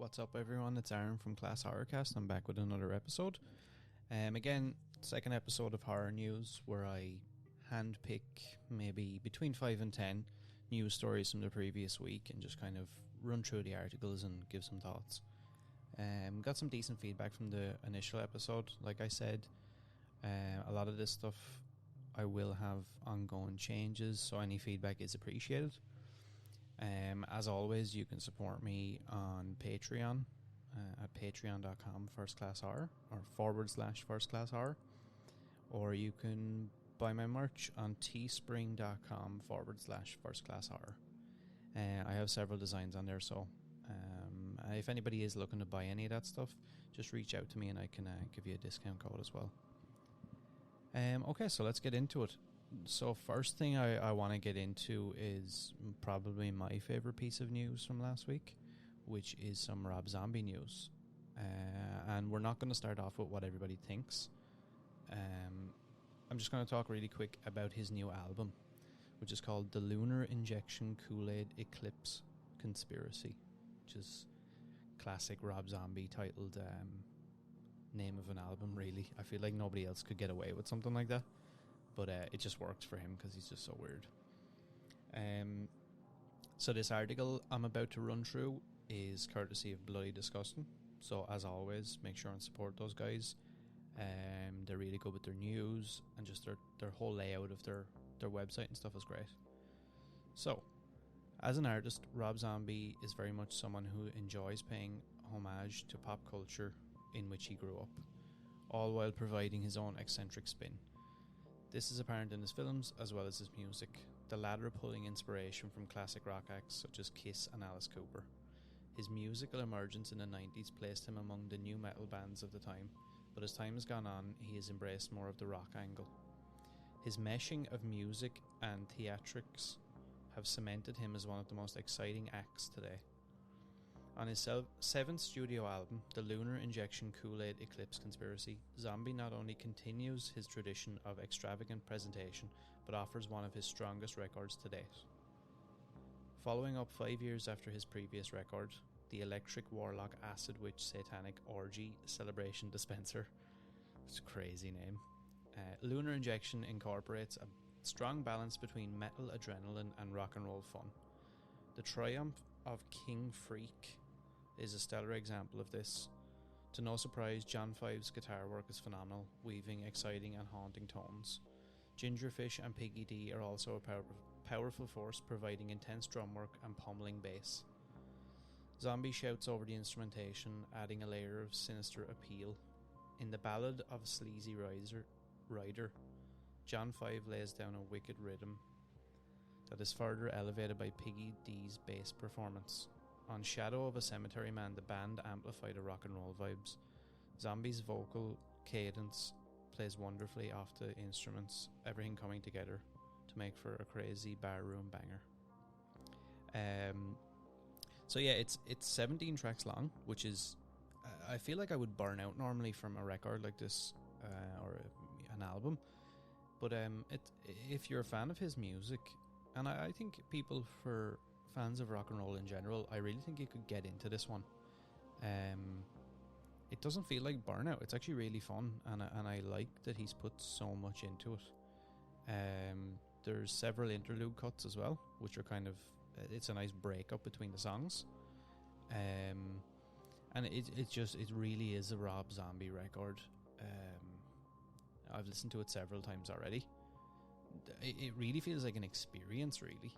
What's up, everyone? It's Aaron from Class Horrorcast. I'm back with another episode. Again, second episode of Horror News, where I handpick maybe between 5 and 10 news stories from the previous week and just kind of run through the articles and give some thoughts. Got some decent feedback from the initial episode. Like I said, a lot of this stuff I will have ongoing changes, so any feedback is appreciated. As always, you can support me on Patreon at patreon.com firstclasshorror or /firstclasshorror, or you can buy my merch on teespring.com /firstclasshorror. I have several designs on there, so if anybody is looking to buy any of that stuff, just reach out to me and I can give you a discount code as well. Okay, so let's get into it. So first thing I want to get into is probably my favourite piece of news from last week, which is some Rob Zombie news. And we're not going to start off with what everybody thinks. I'm just going to talk really quick about his new album, which is called The Lunar Injection Kool-Aid Eclipse Conspiracy, which is classic Rob Zombie titled name of an album, really. I feel like nobody else could get away with something like that. But it just works for him because he's just so weird. So this article I'm about to run through is courtesy of Bloody Disgusting. So as always, make sure and support those guys. They're really good with their news, and just their whole layout of their website and stuff is great. So, as an artist, Rob Zombie is very much someone who enjoys paying homage to pop culture in which he grew up, all while providing his own eccentric spin. This is apparent in his films as well as his music, the latter pulling inspiration from classic rock acts such as Kiss and Alice Cooper. His musical emergence in the 90s placed him among the new metal bands of the time, but as time has gone on, he has embraced more of the rock angle. His meshing of music and theatrics have cemented him as one of the most exciting acts today. On his seventh studio album, The Lunar Injection Kool-Aid Eclipse Conspiracy, Zombie not only continues his tradition of extravagant presentation, but offers one of his strongest records to date. Following up 5 years after his previous record, the Electric Warlock Acid Witch Satanic Orgy Celebration Dispenser, it's a crazy name, Lunar Injection incorporates a strong balance between metal adrenaline and rock and roll fun. The triumph of King Freak is a stellar example of this. To no surprise, John Five's guitar work is phenomenal, weaving exciting and haunting tones. Gingerfish and Piggy D are also a powerful force, providing intense drum work and pummeling bass. Zombie shouts over the instrumentation, adding a layer of sinister appeal. In the Ballad of a Sleazy Rider, John Five lays down a wicked rhythm that is further elevated by Piggy D's bass performance. On Shadow of a Cemetery Man, the band amplify the rock and roll vibes. Zombie's vocal cadence plays wonderfully off the instruments, everything coming together to make for a crazy barroom banger. So yeah, it's 17 tracks long, which is I feel like I would burn out normally from a record like this or an album. But if you're a fan of his music, and I think people, for fans of rock and roll in general, I really think you could get into this one. It doesn't feel like burnout. It's actually really fun, and I like that he's put so much into it. There's several interlude cuts as well, which are kind of, it's a nice break up between the songs. And it really is a Rob Zombie record. I've listened to it several times already. It really feels like an experience, really.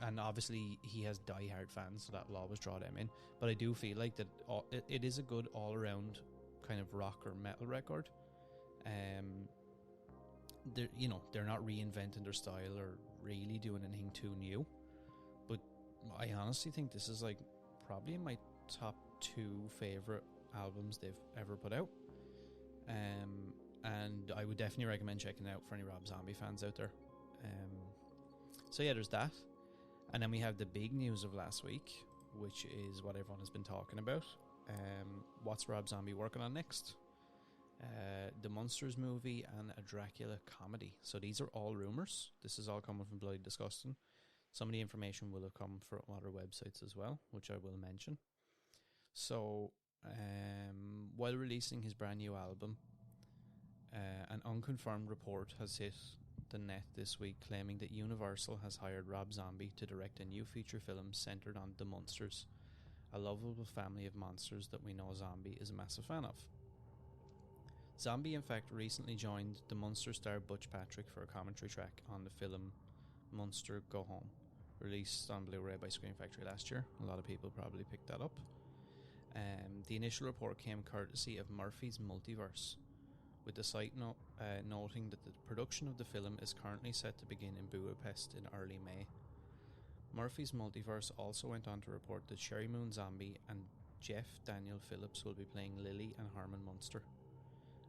And obviously he has die-hard fans, so that will always draw them in. But I do feel like that it is a good all-around kind of rock or metal record. They're not reinventing their style or really doing anything too new. But I honestly think this is like probably my top 2 favourite albums they've ever put out. And I would definitely recommend checking it out for any Rob Zombie fans out there. So yeah, there's that. And then we have the big news of last week, which is what everyone has been talking about. What's Rob Zombie working on next? The Monsters movie and a Dracula comedy. So these are all rumours. This is all coming from Bloody Disgusting. Some of the information will have come from other websites as well, which I will mention. So, while releasing his brand new album, an unconfirmed report has hit the net this week claiming that Universal has hired Rob Zombie to direct a new feature film centered on the Munsters, a lovable family of monsters that we know Zombie is a massive fan of. Zombie, in fact, recently joined the Munster star Butch Patrick for a commentary track on the film Munster Go Home, released on Blu-ray by Scream Factory last year. A lot of people probably picked that up. The initial report came courtesy of Murphy's Multiverse, with the site noting that the production of the film is currently set to begin in Budapest in early May. Murphy's Multiverse also went on to report that Sherry Moon Zombie and Jeff Daniel Phillips will be playing Lily and Herman Munster,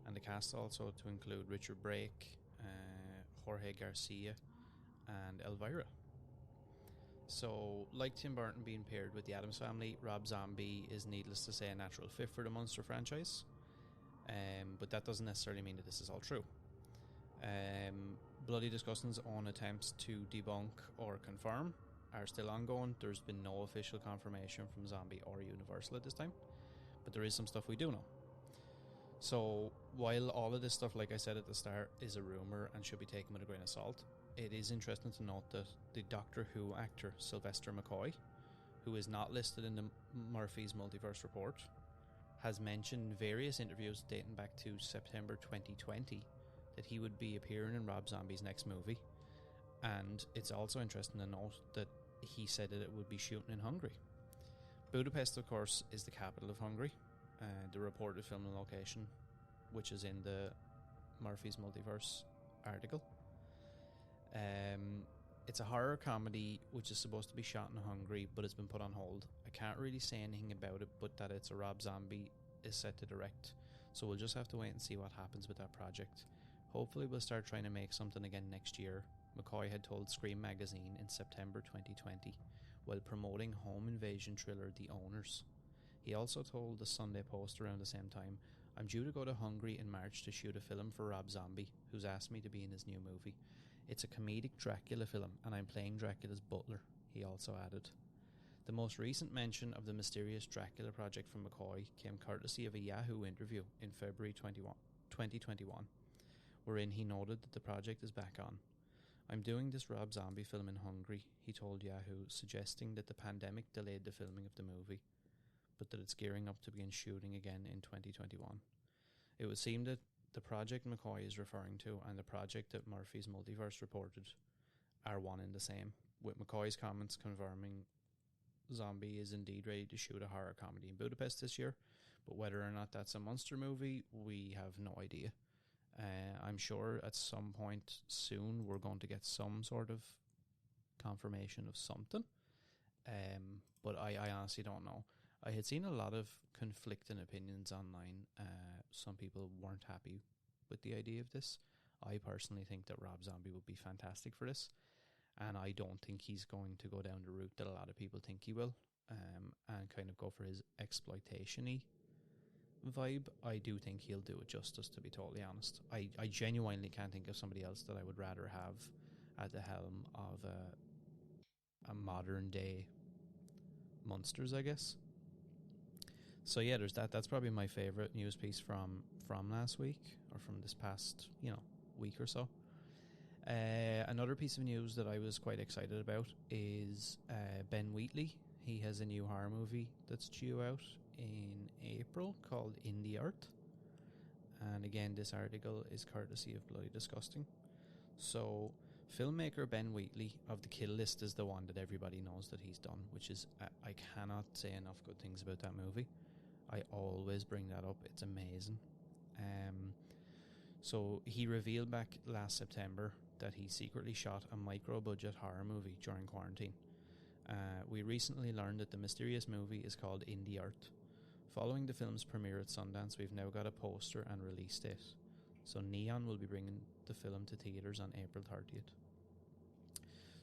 and the cast also to include Richard Brake, Jorge Garcia, and Elvira. So, like Tim Burton being paired with the Addams Family, Rob Zombie is, needless to say, a natural fit for the Munster franchise. But that doesn't necessarily mean that this is all true. Bloody Disgusting's own attempts to debunk or confirm are still ongoing. There's been no official confirmation from Zombie or Universal at this time, but there is some stuff we do know. So while all of this stuff, like I said at the start, is a rumour and should be taken with a grain of salt, it is interesting to note that the Doctor Who actor Sylvester McCoy, who is not listed in the Murphy's Multiverse report, has mentioned in various interviews dating back to September 2020 that he would be appearing in Rob Zombie's next movie. And it's also interesting to note that he said that it would be shooting in Hungary. Budapest, of course, is the capital of Hungary, the reported filming location, which is in the Murphy's Multiverse article. It's a horror comedy which is supposed to be shot in Hungary, but it's been put on hold. I can't really say anything about it, but that it's a Rob Zombie is set to direct. So we'll just have to wait and see what happens with that project. Hopefully we'll start trying to make something again next year. McCoy had told Scream magazine in September 2020 while promoting home invasion thriller The Owners. He also told the Sunday Post around the same time, "I'm due to go to Hungary in March to shoot a film for Rob Zombie, who's asked me to be in his new movie. It's a comedic Dracula film and I'm playing Dracula's butler," he also added. The most recent mention of the mysterious Dracula project from McCoy came courtesy of a Yahoo interview in February 2021, wherein he noted that the project is back on. "I'm doing this Rob Zombie film in Hungary," he told Yahoo, suggesting that the pandemic delayed the filming of the movie, but that it's gearing up to begin shooting again in 2021. It would seem that the project McCoy is referring to and the project that Murphy's Multiverse reported are one and the same, with McCoy's comments confirming Zombie is indeed ready to shoot a horror comedy in Budapest this year, but whether or not that's a monster movie, we have no idea. I'm sure at some point soon we're going to get some sort of confirmation of something, but I honestly don't know. I had seen a lot of conflicting opinions online. Some people weren't happy with the idea of this. I personally think that Rob Zombie would be fantastic for this, and I don't think he's going to go down the route that a lot of people think he will, and kind of go for his exploitation-y vibe. I do think he'll do it justice, to be totally honest. I genuinely can't think of somebody else that I would rather have at the helm of a modern day Munsters, I guess. So yeah, there's that. That's probably my favourite news piece from last week, or from this past, week or so. Another piece of news that I was quite excited about is Ben Wheatley. He has a new horror movie that's due out in April called In the Earth. And again, this article is courtesy of Bloody Disgusting. So, filmmaker Ben Wheatley of The Kill List is the one that everybody knows that he's done, which is, I cannot say enough good things about that movie. I always bring that up. It's amazing. So he revealed back last September that he secretly shot a micro-budget horror movie during quarantine. We recently learned that the mysterious movie is called In the Earth. Following the film's premiere at Sundance, we've now got a poster and release date. So Neon will be bringing the film to theatres on April 30th.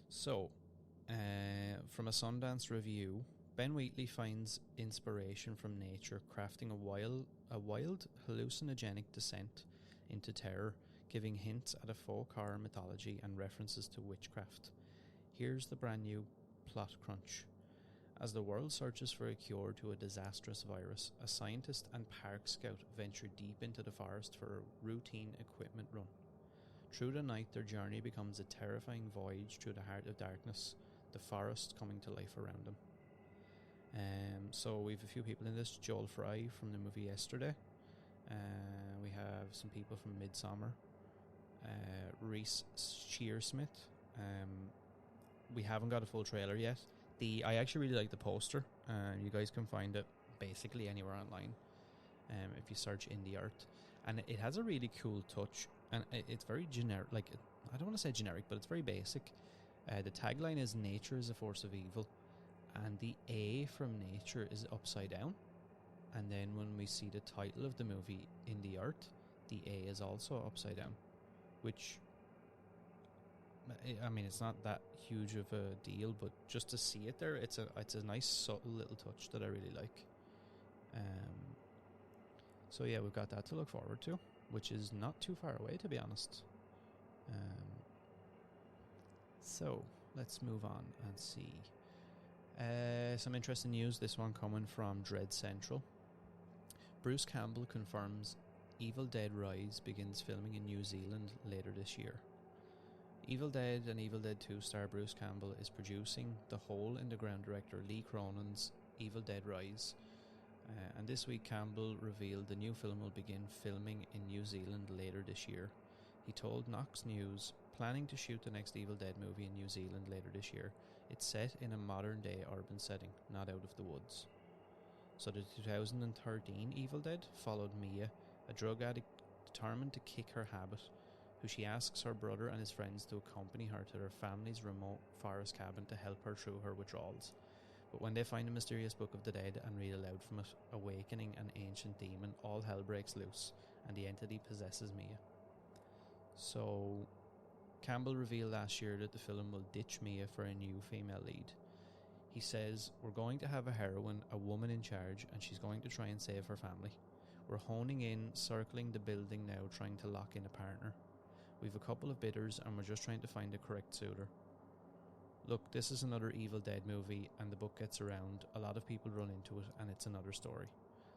So, from a Sundance review, Ben Wheatley finds inspiration from nature, crafting a wild hallucinogenic descent into terror, giving hints at a folk horror mythology and references to witchcraft. Here's the brand new plot crunch. As the world searches for a cure to a disastrous virus, a scientist and park scout venture deep into the forest for a routine equipment run. Through the night, their journey becomes a terrifying voyage through the heart of darkness, the forest coming to life around them. So we have a few people in this. Joel Fry from the movie Yesterday. We have some people from Midsommar. Reese Shearsmith. We haven't got a full trailer yet. I actually really like the poster. You guys can find it basically anywhere online if you search indie art. And it has a really cool touch. And it's very generic. Like, I don't want to say generic, but it's very basic. The tagline is "Nature is a force of evil." And the A from nature is upside down. And then when we see the title of the movie in the art, the A is also upside down. Which, I mean, it's not that huge of a deal, but just to see it there, it's a nice subtle little touch that I really like. So yeah, we've got that to look forward to, which is not too far away, to be honest. So let's move on and see. Some interesting news, this one coming from Dread Central. Bruce Campbell confirms Evil Dead Rise begins filming in New Zealand later this year. Evil Dead and Evil Dead 2 star Bruce Campbell is producing the Hole in the Ground director Lee Cronin's Evil Dead Rise. And this week Campbell revealed the new film will begin filming in New Zealand later this year. He told Knox News, planning to shoot the next Evil Dead movie in New Zealand later this year. It's set in a modern-day urban setting, not out of the woods. So the 2013 Evil Dead followed Mia, a drug addict determined to kick her habit, who she asks her brother and his friends to accompany her to their family's remote forest cabin to help her through her withdrawals. But when they find a mysterious book of the dead and read aloud from it, awakening an ancient demon, all hell breaks loose, and the entity possesses Mia. So Campbell revealed last year that the film will ditch Mia for a new female lead. He says, "We're going to have a heroine, a woman in charge, and she's going to try and save her family. We're honing in, circling the building now, trying to lock in a partner. We've a couple of bidders and we're just trying to find the correct suitor. Look, this is another Evil Dead movie, and the book gets around, a lot of people run into it, and it's another story.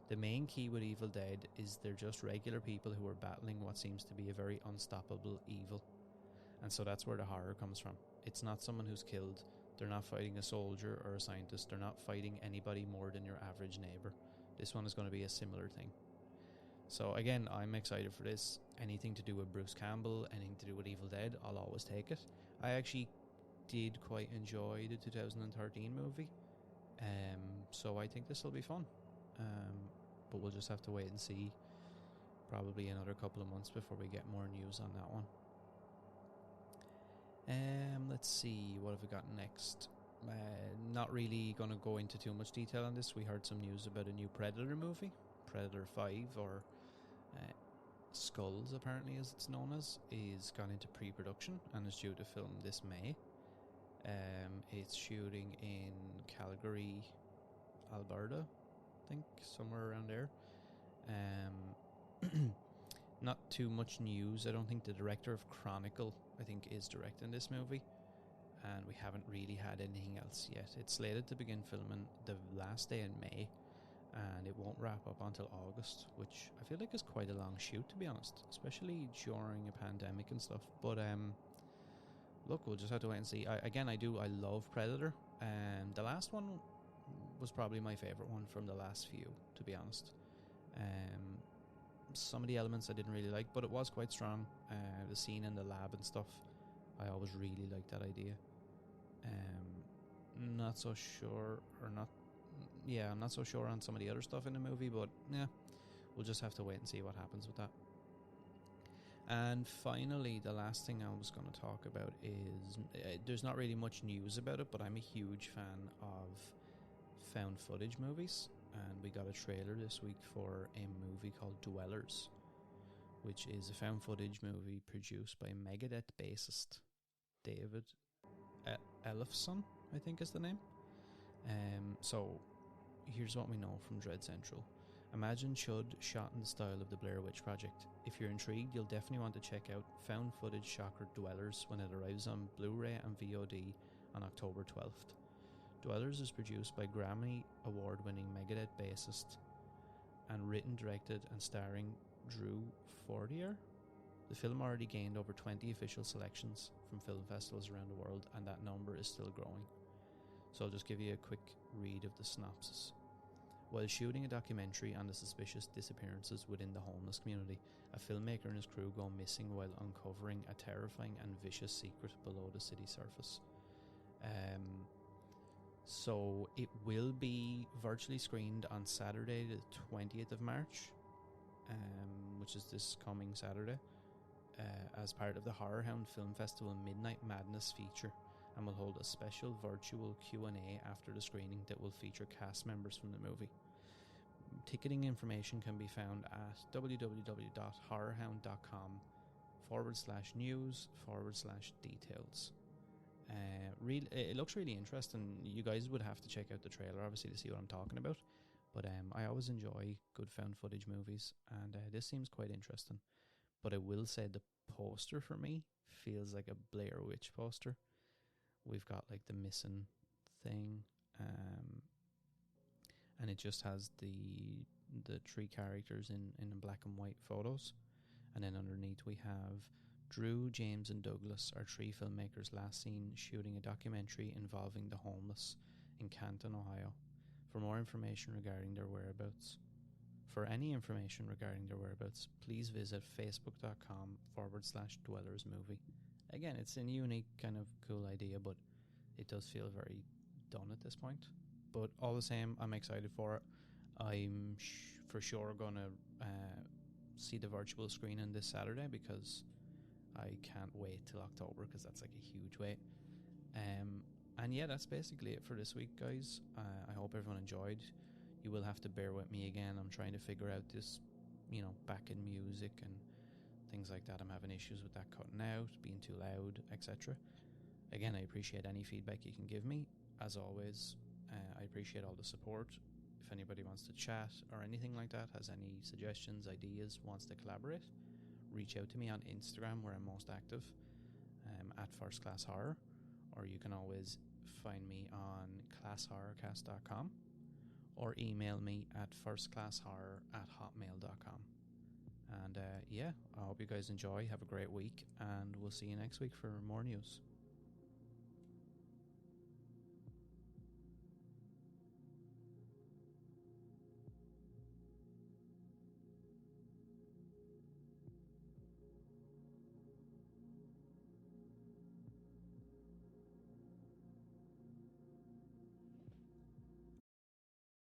The main key with Evil Dead is they're just regular people who are battling what seems to be a very unstoppable evil. And so that's where the horror comes from. It's not someone who's killed. They're not fighting a soldier or a scientist. They're not fighting anybody more than your average neighbor. This one is going to be a similar thing." So again, I'm excited for this. Anything to do with Bruce Campbell, anything to do with Evil Dead, I'll always take it. I actually did quite enjoy the 2013 movie. So I think this will be fun. But we'll just have to wait and see. Probably another couple of months before we get more news on that one. Let's see, what have we got next? Not really going to go into too much detail on this. We heard some news about a new Predator movie, Predator 5, or Skulls apparently as it's known as, is gone into pre-production and is due to film this May. It's shooting in Calgary, Alberta, I think, somewhere around there. Not too much news. I don't think the director of Chronicle, I think, is directing this movie, and we haven't really had anything else yet. It's slated to begin filming the last day in May, and it won't wrap up until August, which I feel like is quite a long shoot, to be honest, especially during a pandemic and stuff. But look, we'll just have to wait and see. I love Predator, and the last one was probably my favourite one from the last few, to be honest. Some of the elements I didn't really like, but it was quite strong. The scene in the lab and stuff, I always really liked that idea. Not so sure on some of the other stuff in the movie, but yeah, we'll just have to wait and see what happens with that. And finally, the last thing I was going to talk about is, there's not really much news about it, but I'm a huge fan of found footage movies, and we got a trailer this week for a movie called Dwellers, which is a found footage movie produced by Megadeth bassist David Ellefson, I think is the name. So here's what we know from Dread Central. Imagine Chud shot in the style of the Blair Witch Project. If you're intrigued, you'll definitely want to check out found footage shocker Dwellers when it arrives on Blu-ray and VOD on October 12th. Dwellers is produced by Grammy Award-winning Megadeth bassist and written, directed and starring Drew Fortier. The film already gained over 20 official selections from film festivals around the world, and that number is still growing. So I'll just give you a quick read of the synopsis. While shooting a documentary on the suspicious disappearances within the homeless community, a filmmaker and his crew go missing while uncovering a terrifying and vicious secret below the city surface. So it will be virtually screened on Saturday the 20th of March, which is this coming Saturday, as part of the Horror Hound Film Festival Midnight Madness feature, and will hold a special virtual Q&A after the screening that will feature cast members from the movie. Ticketing information can be found at www.horrorhound.com/news/details. It looks really interesting. You guys would have to check out the trailer, obviously, to see what I'm talking about. But I always enjoy good found footage movies, and this seems quite interesting. But I will say the poster for me feels like a Blair Witch poster. We've got like the missing thing, and it just has the three characters in black and white photos, and then underneath we have Drew, James and Douglas are three filmmakers last seen shooting a documentary involving the homeless in Canton, Ohio. For more information regarding their whereabouts, please visit facebook.com/dwellersmovie. Again, it's a unique kind of cool idea, but it does feel very done at this point. But all the same, I'm excited for it. I'm for sure going to see the virtual screening this Saturday, because I can't wait till October, because that's like a huge wait. And yeah, that's basically it for this week, guys. I hope everyone enjoyed. You will have to bear with me again. I'm trying to figure out this, back in music and things like that. I'm having issues with that cutting out, being too loud, etc. Again, I appreciate any feedback you can give me. As always, I appreciate all the support. If anybody wants to chat or anything like that, has any suggestions, ideas, wants to collaborate, reach out to me on Instagram, where I'm most active, at First Class Horror, or you can always find me on classhorrorcast.com, or email me at firstclasshorror@hotmail.com. And I hope you guys enjoy. Have a great week, and we'll see you next week for more news.